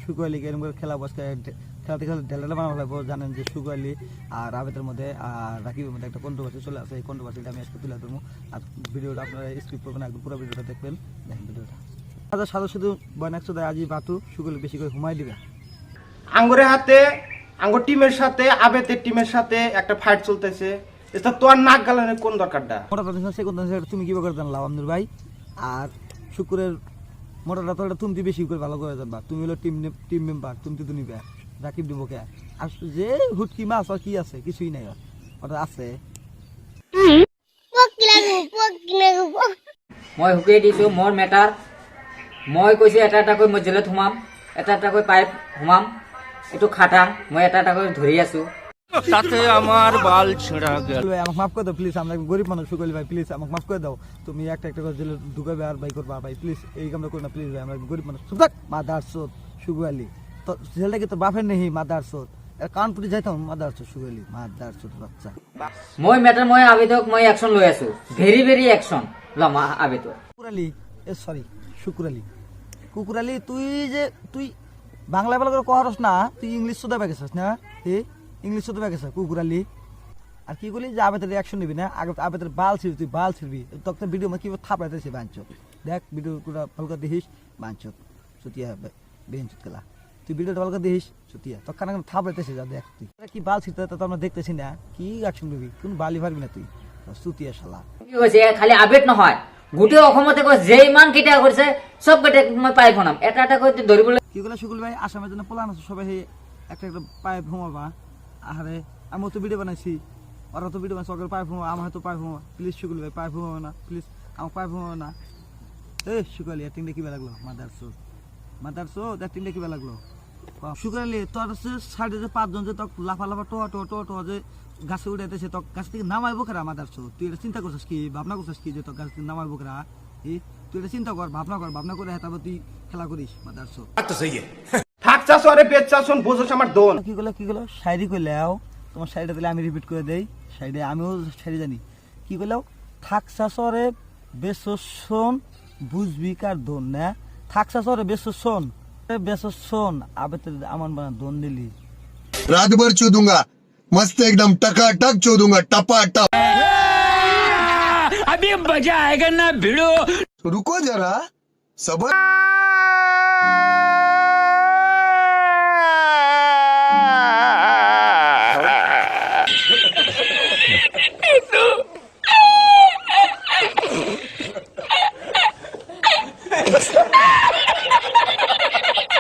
সুকোয়ালি এরকম করে খেলা বসে খেলাতে খেলে ঢেলাটা বানানো লাগবো। জানেন যে সুকোয়ালি আর আবেদের মধ্যে আর রাকিবের মধ্যে একটা কন্ট্রোভার্সি চলে আসে। এই কন্ট্রোভার্সিটা আমি আজকে তুলে ধরবো। আর ভিডিওটা আপনারা স্কিপ করবেন, একদম পুরো ভিডিওটা দেখবেন। দেখেন ভিডিওটা সাদা শুধু বয়নাক্স দেয় আজি বাতু সুকোয়ালি বেশি করে ঘুমাই দিবে। আঙ্গুরের হাতে আঙ্গুর টিমের সাথে আবেতের টিমের সাথে একটা ফাইট চলতেছে। এটা তোর নাক গালানোর কোন দরকারটা? মোটাটা সে কোন তুমি কি করে জানলাম আমনুর ভাই? আর শুক্রের মোটাটা তো তুমি বেশি করে ভালো করে জানবা। তুমি হলো টিম মেম্বার, তুমি তো নিবে রাকিব দিব কে? আর যে হুটকি মাছ আর কি আছে? কিছুই নাই, ওটা আছে। মই হুকে দিছো মোর মেটার। মই কৈছো এটা এটা কৈ মই জেলত সোমাম, এটা এটা কৈ পাইপ সোমাম, এইটো খাটাং। মই এটা এটা কৈ ধৰি আছো। তাতে আমার বাল ছেঁড়া গেল। আমাকে মাফ করে দাও প্লিজ, আমরা গরিব মানুষ। শুকলি ভাই প্লিজ আমাকে মাফ করে দাও। তুমি একটা একটা করে জেলে ঢুকাবে আর ভাই করবা ভাই, প্লিজ এই কামটা করো না প্লিজ ভাই। আমরা গরিব মানুষ। সুদাক মাদার সোদ সুগালি তো জেলটা কি তো বাপের নেই মাদার সোদ। কানপুরি যাইতাম মাদার সোদ সুগালি মাদার সোদ বাচ্চা। মই মেটার মই আবেদক মই অ্যাকশন লৈ আছো, ভেরি ভেরি অ্যাকশন লম আবেদক। কুকুরালি সরি শুকুরালি কুকুরালি তুই বাংলা ভালো করে কহরস না, তুই ইংলিশ শুধু পেয়েছিস না? ইংলিশ শুধু পেয়েছিস কুকুরালি। আর কি বলি যে আবেদের রিয়াকশন নিবি না, আগে আবেদের বাল ছিড়বি, তুই বাল ছিড়বি। তখন ভিডিও কি থাপড়াইতেছি বাঞ্চত। দেখ ভিডিওটা ভালো করে দেখিস বাঞ্চত সুতিয়া বেঞ্চত গেলা। তুই ভিডিওটা ভালো করে দেখিস সুতিয়া তখন থাপড়াইতেছি যা। দেখ তুই কি বাল ছিড়তে তো আমরা দেখতেছি না, কি রিয়াকশন নিবি? কোন বালি পারবি না তুই সুতিয়া শালা। কি হয়েছে খালি আবেদ নহয়, গোটেই অসমতে কৈ যে ইমান কেইটা কৰিছে সব কেইটা মই পাই ফোনাম। এটা এটা কৈ ধৰিবলৈ কি বলে শুকুল ভাই আসামের জন্য প্লান আছে, সবাই একটা একটা পাইপ ঘুমাবা। আরে আমি তো ভিডিও বানাইছি, ওরা তো ভিডিও বানাইছে, ওদের পাইপ ঘুমা, আমার হয়তো পাইপ ঘুমা। প্লিজ শুকুল ভাই পাইপ ঘুমাবে না প্লিজ, আমার পাইপ ঘুমাবে না। এই শুকালি অ্যাক্টিংটা কি লাগলো? মাদারসো অ্যাক্টিংটা কি লাগলো? শুকালি তোর সাইডে যে পাঁচজন যে তোর লাফা লাফা টোয়া টোয়া টোয়া টোয়া যে গাছে উঠাইতেছে, তোর গাছ থেকে নামাইবো খেরা মাদারসো? তুই এটা চিন্তা করছিস কি, ভাবনা করছিস কি যে তোর গাছ থেকে নামাইবো খেরা? তুই এটা চিন্তা কর, ভাবনা করে তারপর তুই খেলা করিস মাদারসো। থাক চাষো আরে পেট চাষন বোঝোস আমার দোন। কি করলো শায়রি কইলাও? তোমার শায়রিটা দিলে আমি রিপিট করে দেই। শায়রি আমিও শায়রি জানি। কি কইলাও? থাকসা সরে বেসন বুঝবি কার দোন না? থাকসা সরে বেসন আবে তো আমার বানা দোন দিলি। रात भर चूदूंगा मस्त एकदम टकाटक चूदूंगा टपा टप। अभी मजा आएगा ना भिड़ो। रुको जरा सबर।